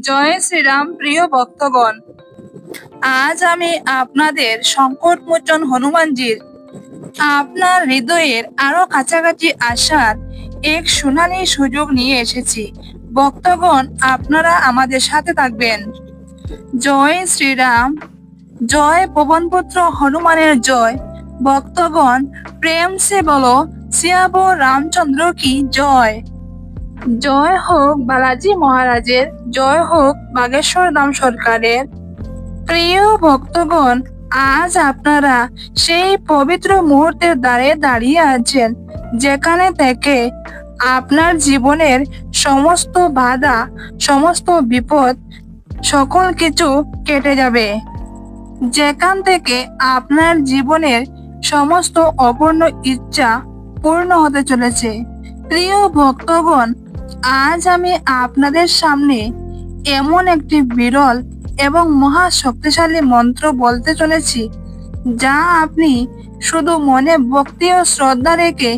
জয় শ্রীরাম প্রিয় ভক্তগণ, আজ আমি আপনাদের সংকটমোচন হনুমানজির আপনার হৃদয়ের আরো কাছাকাছি আসার এক সোনালী সুযোগ নিয়ে এসেছি। ভক্তগণ, আপনারা আমাদের সাথে থাকবেন। জয় শ্রীরাম, জয় পবনপুত্র হনুমানের জয়। ভক্তগণ, প্রেম সে বলো সিয়াবো রামচন্দ্র কি জয়। জয় হোক বালাজি মহারাজের, জয় হোক বাগেশ্বর ধাম সরকারের। প্রিয় ভক্তগণ, আজ আপনারা সেই পবিত্র মুহূর্তের দ্বারে দাঁড়িয়ে আছেন, যেখানে থেকে আপনার জীবনের সমস্ত বাধা, সমস্ত বিপদ, সকল কিছু কেটে যাবে। যেখান থেকে আপনার জীবনের সমস্ত অপূর্ণ ইচ্ছা পূর্ণ হতে চলেছে। প্রিয় ভক্তগণ, আজ আমি আপনাদের সামনে এমন একটি বিরল এবং মহা শক্তিশালী মন্ত্র বলতে চলেছি, যা আপনি শুধু মনে ভক্তি ও শ্রদ্ধা রেখে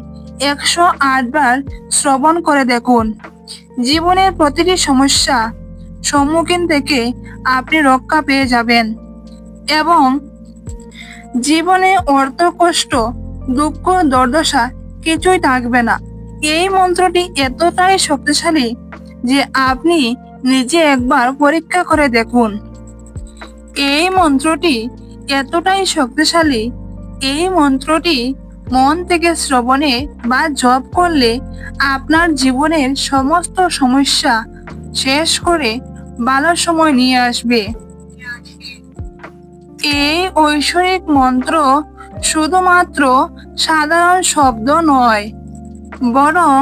108 বার শ্রবণ করে দেখুন। জীবনের প্রতিটি সমস্যা সম্মুখীন থেকে আপনি রক্ষা পেয়ে যাবেন এবং জীবনে অর্থ, কষ্ট, দুঃখ, দুর্দশা কিছুই থাকবে না। এই মন্ত্রটি এতটাই শক্তিশালী যে আপনি নিজে একবার পরীক্ষা করে দেখুন। এই মন্ত্রটি এতটাই শক্তিশালী, এই মন্ত্রটি মন থেকে শ্রবণে বা জপ করলে আপনার জীবনের সমস্ত সমস্যা শেষ করে ভালো সময় নিয়ে আসবে। এই ঐশ্বরিক মন্ত্র শুধুমাত্র সাধারণ শব্দ নয়, বরং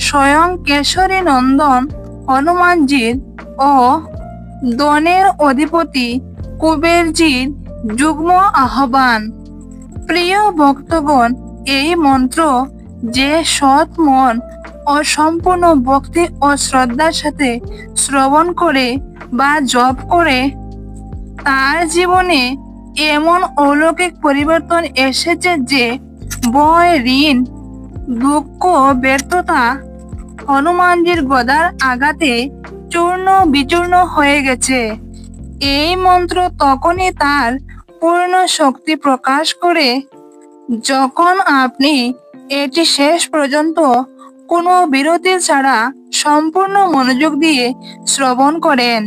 স্বয়ং কেশরী নন্দন হনুমানজির ও দনের অধিপতি কুবেরজির যুগ্ম আহ্বান। প্রিয় ভক্তগণ, এই মন্ত্র যে সৎ মন ও সম্পূর্ণ ভক্তি ও শ্রদ্ধার সাথে শ্রবণ করে বা জপ করে, তার জীবনে এমন অলৌকিক পরিবর্তন এসেছে যে ভয়, ঋণ, দুঃখ, ব্যর্থতা হনুমানজির গদার আঘাতে চূর্ণ বিচূর্ণ হয়ে গেছে। এই মন্ত্র তখনই তার পূর্ণ শক্তি প্রকাশ করে যখন আপনি এটি শেষ পর্যন্ত কোনো বিরতি ছাড়া সম্পূর্ণ মনোযোগ দিয়ে শ্রবণ করেন।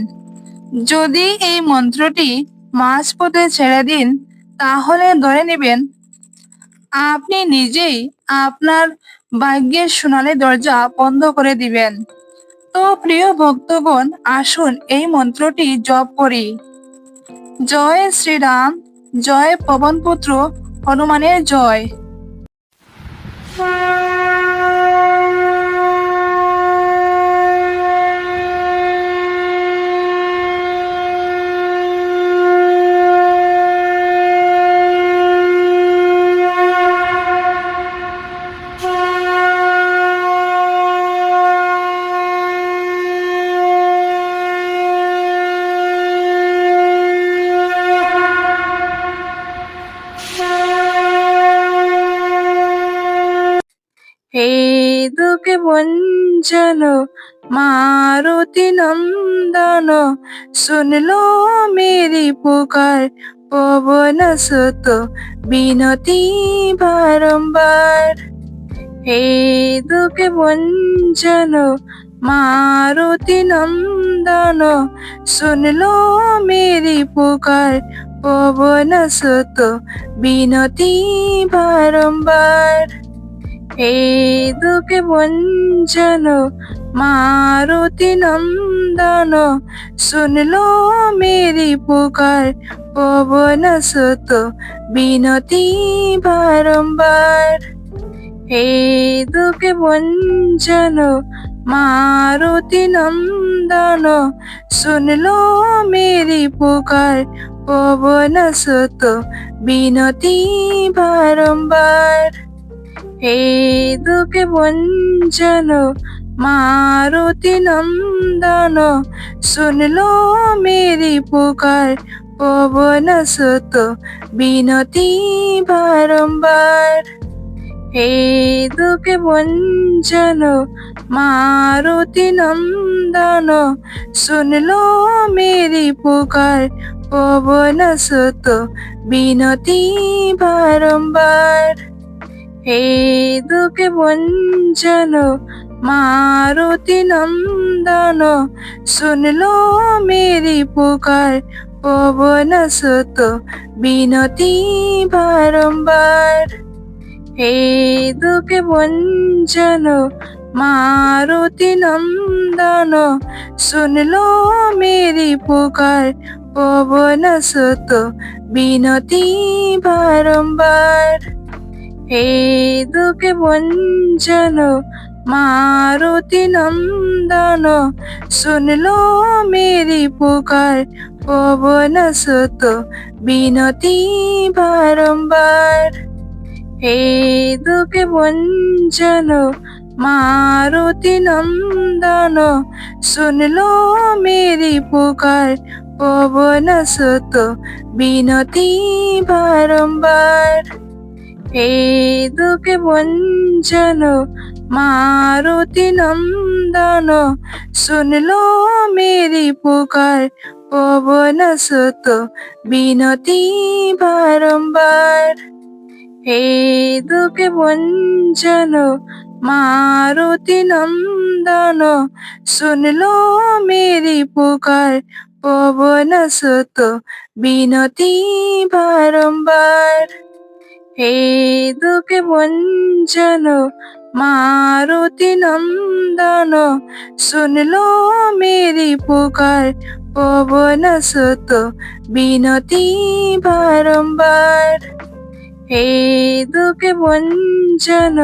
যদি এই মন্ত্রটি মাঝপথে ছেড়ে দিন, তাহলে ধরে নেবেন আপনি নিজেই আপনার ভাগ্যের সোনালী দরজা বন্ধ করে দিবেন। তো প্রিয় ভক্তগণ, আসুন এই মন্ত্রটি জপ করি। জয় শ্রীরাম, জয় পবনপুত্র হনুমানের জয়। হে দুঃখে ভঞ্জন মারুতি নন্দন, শুনলো মেরি পুকার পবন সুত বিনতি বারম্বার। হে দুঃখে ভঞ্জন মারুতি নন্দন, শুনলো মেরি পুকার পবন সুত বিনতি বারম্বার। হে দুঃখে ভঞ্জন মারুতি নন্দন, শুনলো মেরি পুকার পবন সুত বিনতি বারম্বার। হে দুঃখে ভঞ্জন মারুতি নন্দন, শুনলো মেরি পুকার পবন সুত বিনতি বারম্বার। হে দুঃখে ভঞ্জন মারুতি নন্দন, শুনলো মেরি পুকার পবন সুত বিনতি বারম্বার। হে দুঃখে ভঞ্জন মারুতি নন্দন শুনলো মেরি পুকার পবন সুত বিনতি বারম্বার হে দুঃখে ভঞ্জন মারুতি নন্দন শুনলো মেরি পুকার পবন সুত বিনতি বারম্বার হে দুঃখে ভঞ্জন মারুতি নন্দন শুনলো মেরি পুকার পবন সুত বিনতি বারম্বার হে দুঃখে ভঞ্জন মারুতি নন্দন শুনলো মেরি পুকার পবন সুত বিনতি বারম্বার হে দুঃখে ভঞ্জন মারুতি নন্দন শুনলো মেরি পুকার পবন সুত বিনতি বারম্বার হে দুঃখে ভঞ্জন মারুতি নন্দন শুনলো মেরি পুকার পবন সুত বিনতি বারম্বার হে দুঃখে ভঞ্জন মারুতি নন্দন শুনলো মেরি পুকার পবন সুত বিনতি বারম্বার হে দুঃখে ভঞ্জন মারুতি নন্দন শুনলো মেরি পুকার পবন সুত বিনতি বারম্বার হে দুঃখে ভঞ্জন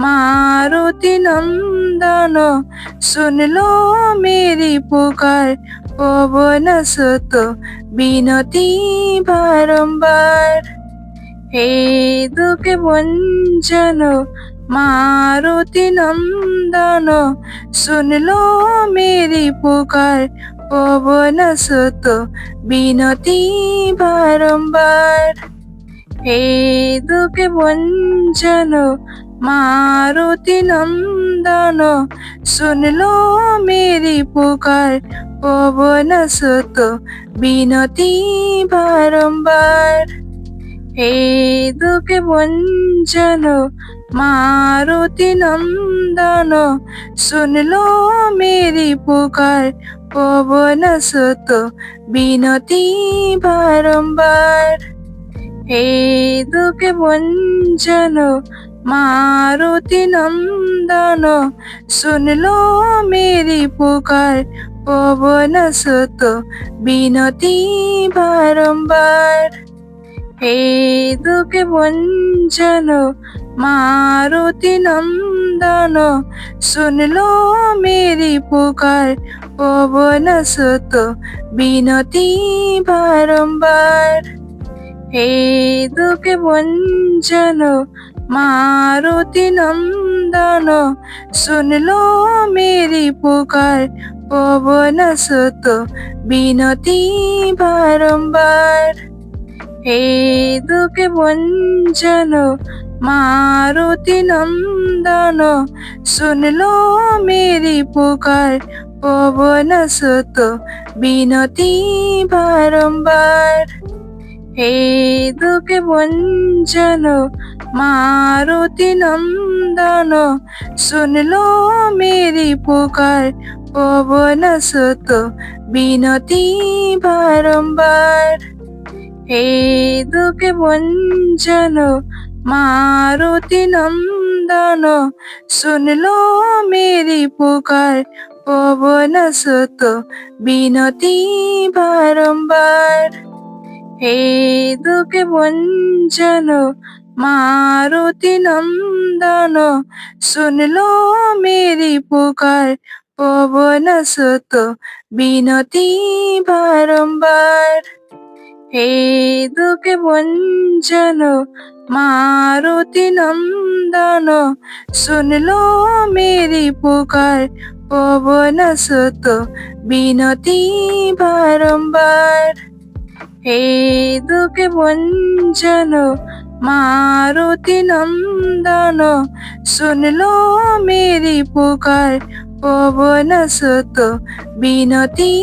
মারুতি নন্দন শুনলো মেরি পুকার পবন সুত বিনতি বারম্বার হে দুঃখে ভঞ্জন মারুতি নন্দন শুনলো মেরি পুকার পবন সুত বিনতি বারম্বার হে দুঃখে ভঞ্জন মারুতি নন্দন শুনলো মেরি পুকার পবন সুত বিনতি বারম্বার হে দুঃখে ভঞ্জন মারুতি নন্দন শুনলো মেরি পুকার পবন সুত বিনতি বারম্বার হে দুঃখে ভঞ্জন মারুতি নন্দন শুনলো মেরি পুকার পবন সুত বিনতি বারম্বার হে দুঃখে ভঞ্জন মারুতি নন্দন শুনলো মেরি পুকার পবন সুত বিনতি বারম্বার হে দুঃখে ভঞ্জন মারুতি নন্দন শুনলো মেরি পুকার পবন সুত বিনতি বারম্বার হে দুঃখে ভঞ্জন মারুতি নন্দন শুনলো মেরি পুকার পবন সুত বিনতি বারম্বার হে দুঃখে ভঞ্জন মারুতি নন্দন শুনলো মেরি পুকার পবন সুত বিনতি বারম্বার হে দুঃখে ভঞ্জন মারুতি নন্দন শুনলো মেরি পুকার পবন সুত বিনতি বারম্বার হে দুঃখে ভঞ্জন মারুতি নন্দন শুনলো মেরি পুকার পবন সুত বিনতি বারম্বার হে দুঃখে ভঞ্জন মারুতি নন্দন শুনলো মেরি পুকার পবন সুত বিনতি বারম্বার হে দুঃখে ভঞ্জন मारुति नंदन सुन लो मेरी पुकार पवन सुत बिनती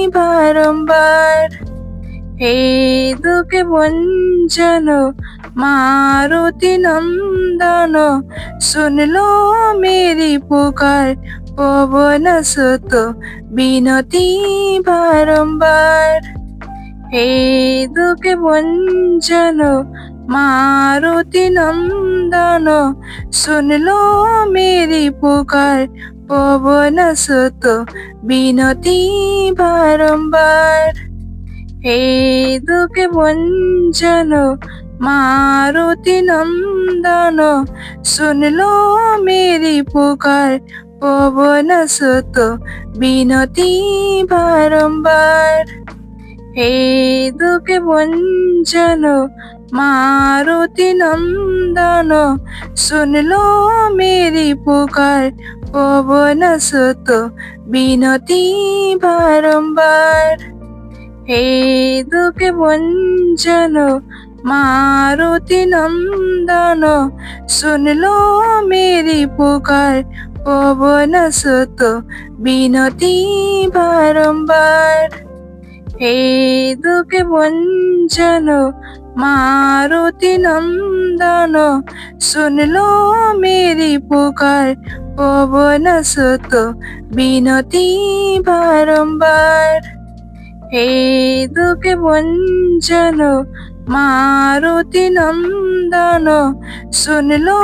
बारंबार। हे दुख भंजन मारुति नंदन सुन लो मेरी पुकार पवन सुत बिनती बारंबार। हे दुख भंजन मारुति नंदन सुन लो मेरी पुकार पवन सुत बिनती बारंबार। हे दुख भंजन मारुति नंदन सुन लो मेरी पुकार पवन सुत बिनती बारंबार। हे दुख भंजन मारुति नंदन सुन लो मेरी पुकार पवन सुत बिनती बारंबार। हे दुख भंजन मारुति नंदन सुन लो मेरी पुकार पवन सुत बिनती बारंबार। हे दुख भंजन मारुति नंदन सुन लो मेरी पुकार पवन सुत बिनती बारंबार। हे दुख भंजन मारुति नंदन सुन लो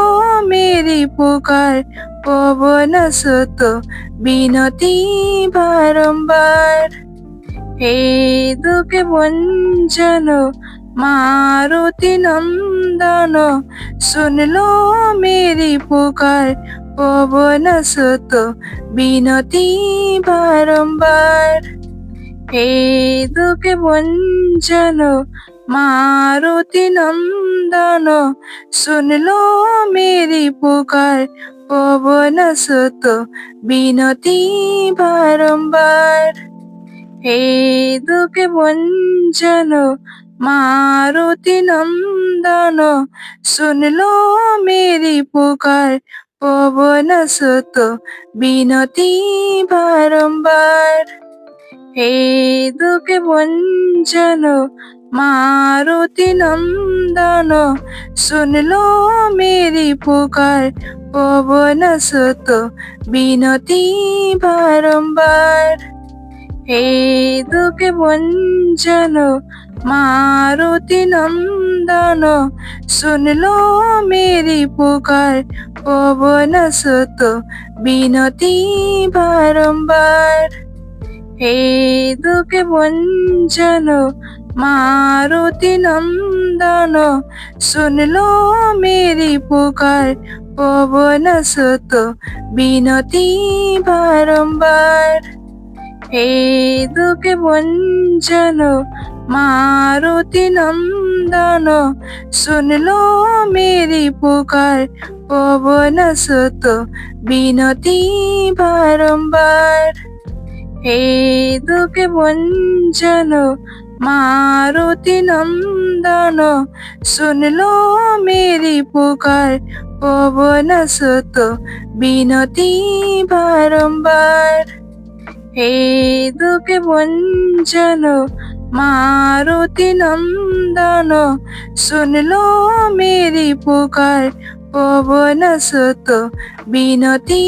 मेरी पुकार पवन सुत बिनती बारंबार। हे दुख भंजन मारुति नंदन सुन लो मेरी पुकार पवन सुत बिनती बारंबार। हे दुख भंजन मारुति नंदन सुन लो मेरी पुकार पवन सुत बिनती बारंबार। हे दुख भंजन मारुति नंदन सुन लो मेरी पुकार पवन सुत बिनती बारंबार। हे दुख भंजन मारुति नंदन सुन लो मेरी पुकार पवन सुत बिनती बारंबार। हे दुख भंजन मारुति नंदन सुन लो मेरी पुकार पवन सुत बिनती बारंबार। हे दुख भंजन मारुति नंदन सुन लो मेरी पुकार पवन सुत बिनती बारंबार। हे दुख भंजन मारुति नंदन सुन लो मेरी पुकार पवन सुत बिनती बारंबार। हे दुख भंजन मारुति नंदन सुन लो मेरी पुकार पवन सुत बिनती बारंबार। हे दुख भंजन मारुति नंदन सुन लो मेरी पुकार पवन सुत बिनती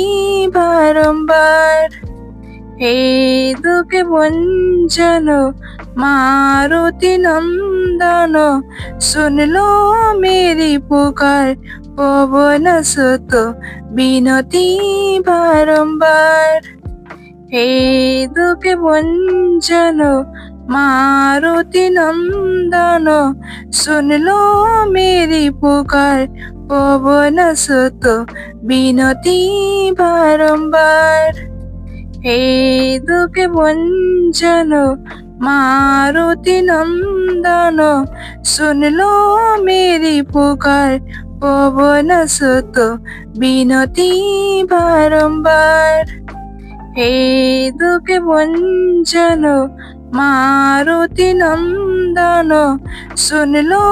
बारंबार। हे दुख भंजन मारुति नंदन सुन लो मेरी पुकार पवन सुत बिनती बारंबार। हे दुख भंजन मारुति नंदन सुन लो मेरी पुकार पवन सुत बिनती बारंबार। हे दुख भंजन मारुति नंदन सुन लो मेरी पुकार पवन सुत बिनती बारंबार। हे दुख भंजन मारुति नंदन सुन लो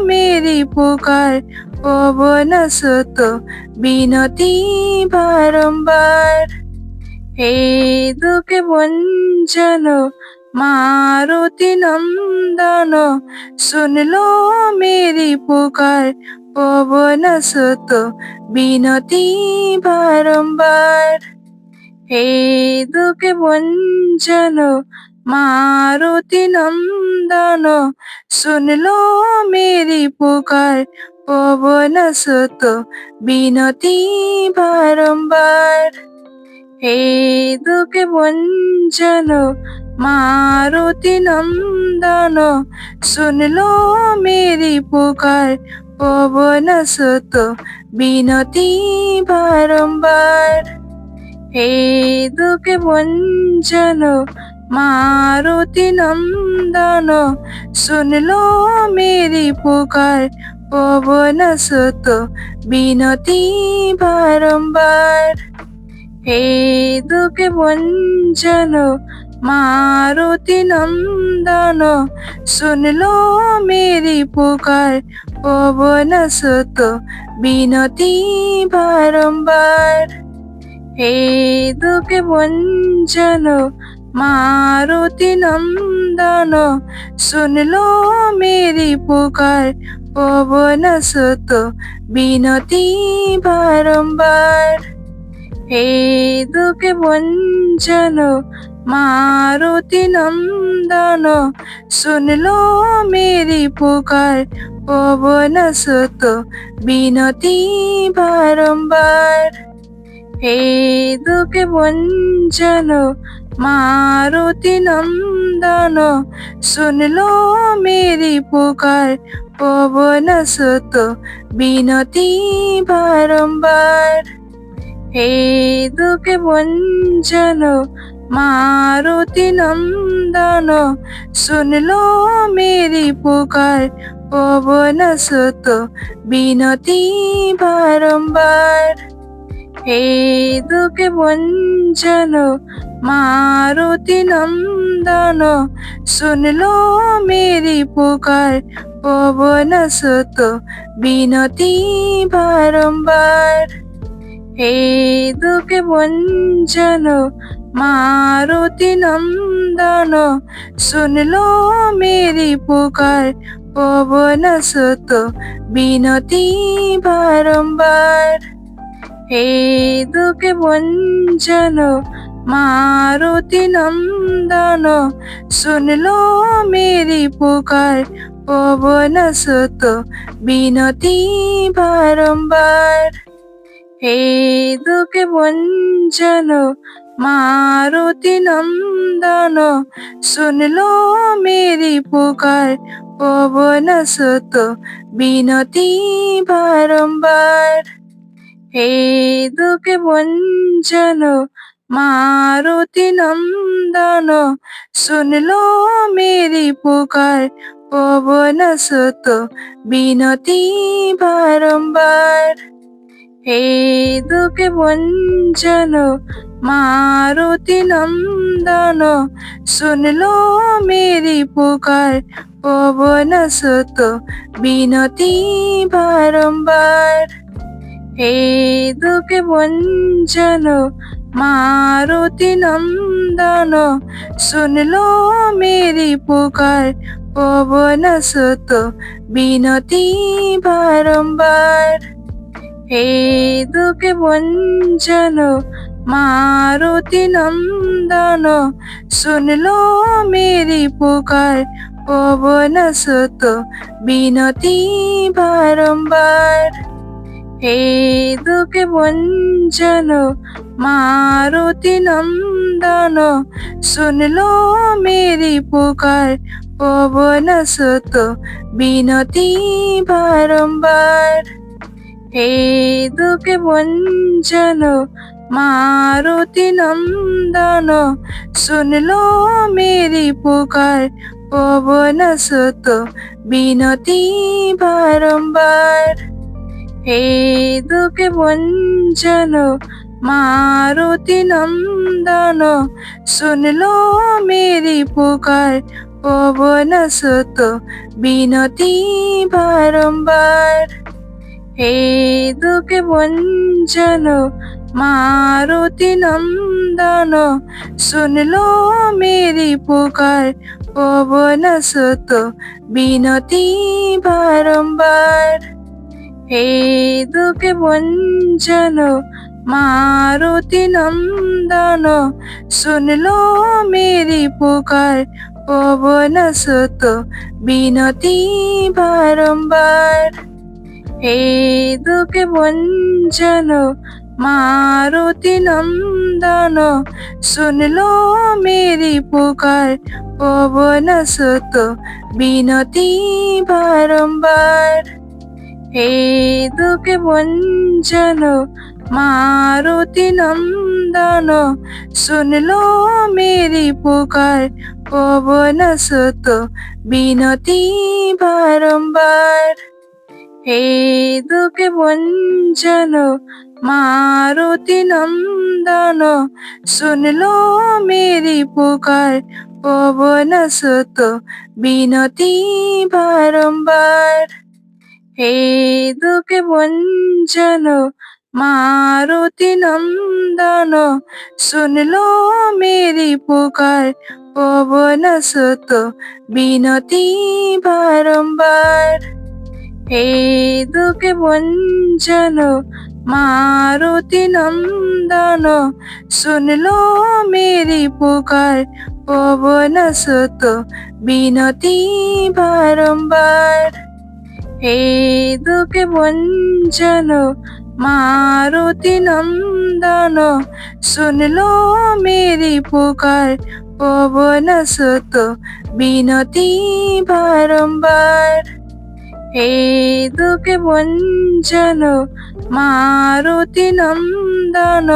मेरी पुकार पवन सुत बिनती बारंबार हे दुख भंजन मारुति नंदन सुन लो मेरी पुकार पवन सुत बिनती बारंबार हे दुख भंजन मारुति नंदन सुन लो मेरी पुकार पवन सुत बिनती बारंबार हे दुख भंजन मारुति नंदन सुन लो मेरी पुकार पवन सुत बिनती बारंबार हे दुख भंजन मारुति नंदन सुन लो मेरी पुकार पवन सुत बिनती बारंबार हे दुख भंजन मारुति नंदन सुन लो मेरी पुकार पवन सुत बिनती बारंबार हे दुख भंजन मारुति नंदन सुन लो मेरी पुकार पवन सुत बिनती बारंबार हे दुख भंजन मारुति नंदन सुन लो मेरी पुकार पवन सुत बिनती बारंबार हे दुख भंजन मारुति नंदन सुन लो मेरी पुकार पवन सुत बिनती बारंबार हे दुख भंजन मारुति नंदन सुन लो मेरी पुकार पवन सुत बिनती बारंबार हे दुख भंजन मारुति नंदन सुन लो मेरी पुकार पवन सुत बिनती बारंबार हे दुख भंजन मारुति नंदन सुन लो मेरी पुकार पवन सुत बिनती बारंबार हे दुख भंजन मारुति नंदन सुन लो मेरी पुकार पवन सुत बिनती बारंबार हे दुख भंजन मारुति नंदन सुन लो मेरी पुकार पवन सुत बिनती बारंबार हे दुख भंजन मारुति नंदन सुन लो मेरी पुकार पवन सुत बिनती बारंबार हे दुख भंजन मारुति नंदन सुन लो मेरी पुकार पवन सुत बिनती बारंबार हे दुख भंजन मारुति नंदन सुन लो मेरी पुकार पवन सुत बिनती बारंबार हे दुख भंजन मारुति नंदन सुन लो मेरी पुकार पवन सुत बिनती बारंबार हे दुख भंजन मारुति नंदन सुन लो मेरी पुकार पवन सुत बिनती बारंबार हे दुख भंजन मारुति नंदन सुन लो मेरी पुकार पवन सुत बिनती बारंबार हे दुख भंजन मारुति नंदन सुन लो मेरी पुकार, पवन सुत बिनती बारंबार। हे दुख भंजन मारुति नंदन सुन लो मेरी पुकार, पवन सुत बिनती बारंबार। हे दुख भंजन मारुति नंदन सुन लो मेरी पुकार, पवन सुत बिनती बारंबार। हे दुख भंजन मारुति नंदन सुन लो मेरी पुकार, पवन सुत बिनती बारंबार। हे दुख भंजन मारुति नंदन सुन लो मेरी पुकार, पवन सुत बिनती बारंबार। हे दुख भंजन मारुति नंदन सुन लो मेरी पुकार, पवन सुत बिनती बारंबार। हे दुख भंजन मारुति नंदन सुन लो मेरी पुकार, पवन सुत बिनती बारंबार। हे दुख भंजन मारुति नंदन सुन लो मेरी पुकार, पवन सुत बिनती बारंबार। हे दुख भंजन मारुति नंदन सुन लो मेरी पुकार, पवन सुत बिनती बारंबार। हे दुख भंजन मारुति नंदन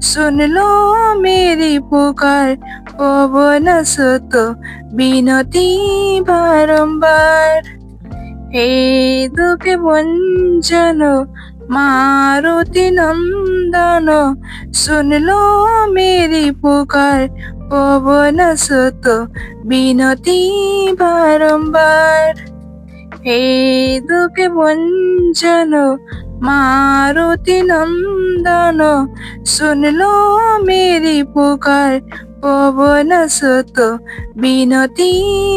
सुन लो मेरी पुकार, पवन सुत बिनती बारंबार। हे दुख भंजन मारुति नंदन सुन लो मेरी पुकार, पवन सुत बिनती बारंबार। हे दुख भंजन मारुति नंदन सुन लो मेरी पुकार, पवन सुत बिनती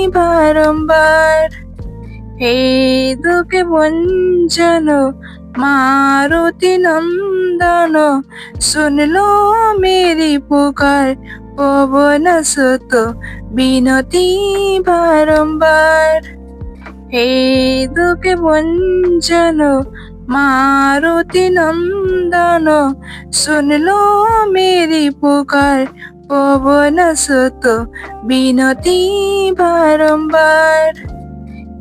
बारंबार। हे दुख भंजन मारुति नंदन सुन लो मेरी पुकार, पवन सुत बिनती बारंबार। हे दुख भंजन मारुति नंदन सुन लो मेरी पुकार, पवन सुत बिनती बारंबार।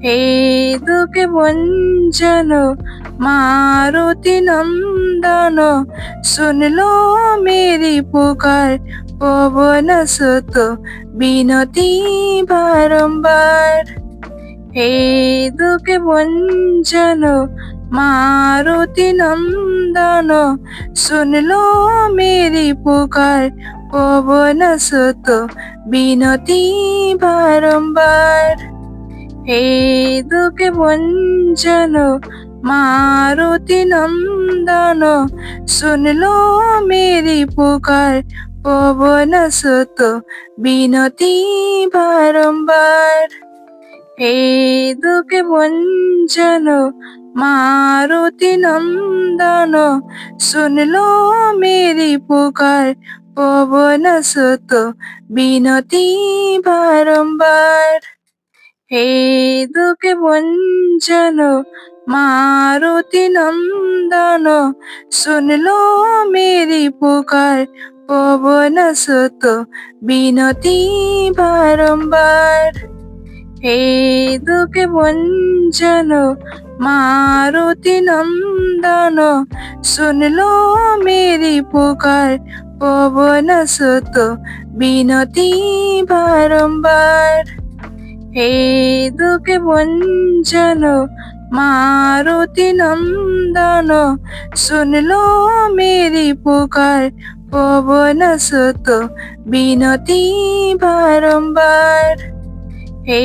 हे दुख भंजन मारुति नंदन सुन लो मेरी पुकार, पवन सुत बिनती बारंबार। हे दुख भंजन मारुति नंदन सुन लो मेरी पुकार, पवन सुत बिनती बारंबार। हे दुख भंजन मारुति नंदन सुन लो मेरी पुकार, पवन सुत बिनती बारंबार। हे दुख भंजन मारुति नंदन सुन लो मेरी पुकार, पवन सुत बिनती बारंबार। हे दुख भंजन मारुति नंदन सुन लो मेरी पुकार, पवन सुत बिनती बारंबार। हे दुख भंजन मारुति नंदन सुन लो मेरी पुकार, पवन सुत बिनती बारंबार। हे दुख भंजन मारुति नंदन सुन लो मेरी पुकार पवन सुत बिनती बारंबार। हे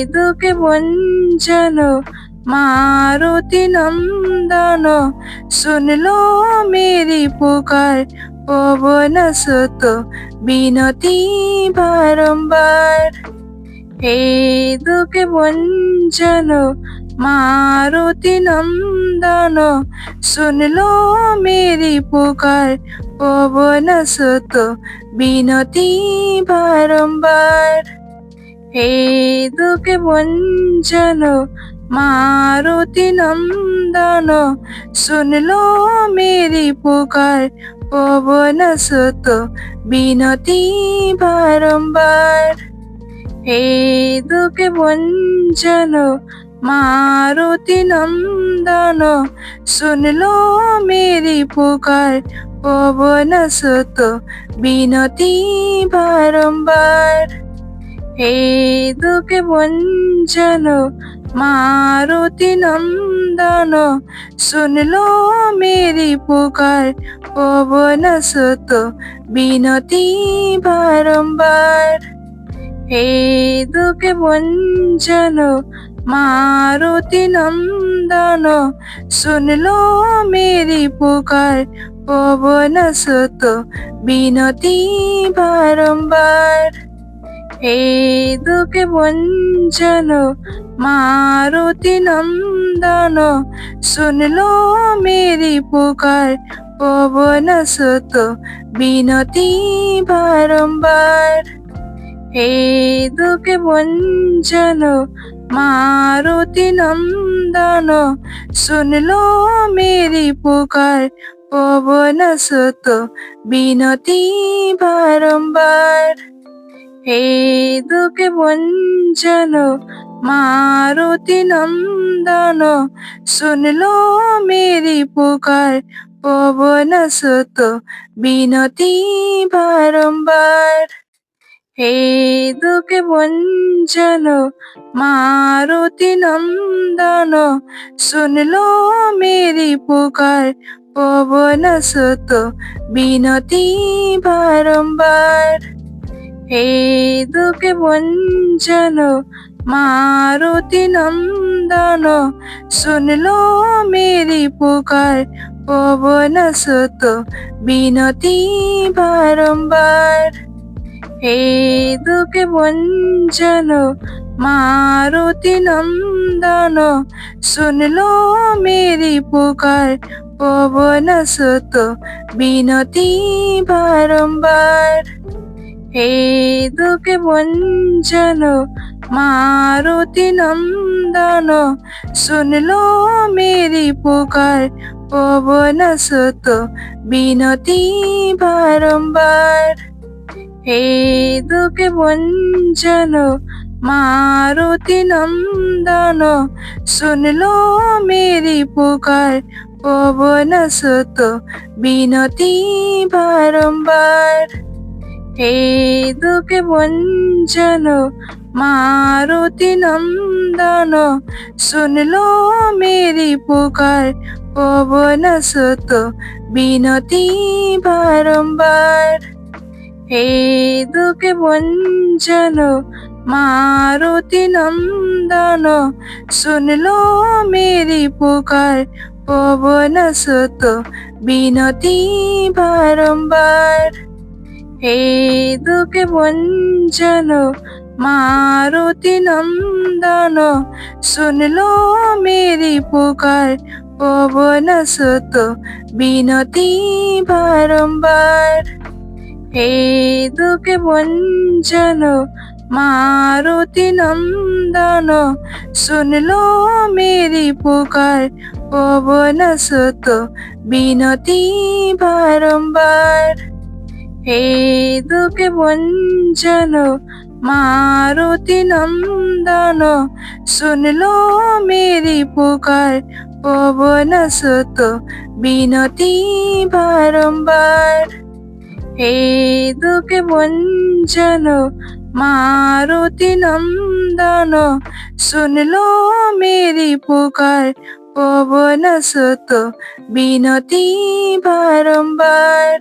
दुख भंजन मारुति नंदन सुन लो मेरी पुकार पवन सुत बिनती बारंबार। हे दुख भंजन मारुति नंदन सुन लो मेरी पुकार पवन सुत बिनती बारंबार। हे दुख भंजन मारुति नंदन सुन लो मेरी पुकार पवन सुत बिनती बारंबार। हे दुख भंजन मारुति नंदन सुन लो मेरी पुकार पवन सुत बिनती बारंबार। हे दुख भंजन मारुति नंदन सुन लो मेरी पुकार पवन सुत बिनती बारंबार। हे दुख भंजन मारुति नंदन सुन लो मेरी पुकार पवन सुत बिनती बारंबार। हे दुख भंजन मारुति नंदन सुन लो मेरी पुकार पवन सुत बिनती बारंबार। हे दुख भंजन मारुति नंदन सुन लो मेरी पुकार पवन सुत बिनती बारंबार। हे दुख भंजन मारुति नंदन सुन लो मेरी पुकार पवन सुत बिनती बारंबार। हे दुख भंजन मारुति नंदन सुन लो मेरी पुकार पवन सुत बिनती बारंबार। हे दुख भंजन मारुति नंदन सुन लो मेरी पुकार पवन सुत बिनती बारंबार। हे दुख भंजन मारुति नंदन सुन लो मेरी पुकार पवन सुत बिनती बारंबार। हे दुख भंजन मारुति नंदन सुन लो मेरी पुकार पवन सुत बिनती बारंबार। हे दुख भंजन मारुति नंदन सुन लो मेरी पुकार पवन सुत बिनती बारंबार। हे दुख भंजन मारुति नंदन सुन लो मेरी पुकार पवन सुत बिनती बारंबार। हे दुख भंजन मारुति नंदन सुन लो मेरी पुकार पवन सुत बिनती बारंबार। हे दुख भंजन मारुति नंदन सुन लो मेरी पुकार पवन सुत बिनती बारंबार। हे दुख भंजन मारुति नंदन सुन लो मेरी पुकार पवन सुत बिनती बारंबार। हे दुख भंजन मारुति नंदन सुन लो मेरी पुकार पवन सुत बिनती बारंबार। हे দুকে বঞ্চন मारुति नंदन सुन लो मेरी पुकार पवन सुत বিনতি বারম্বার।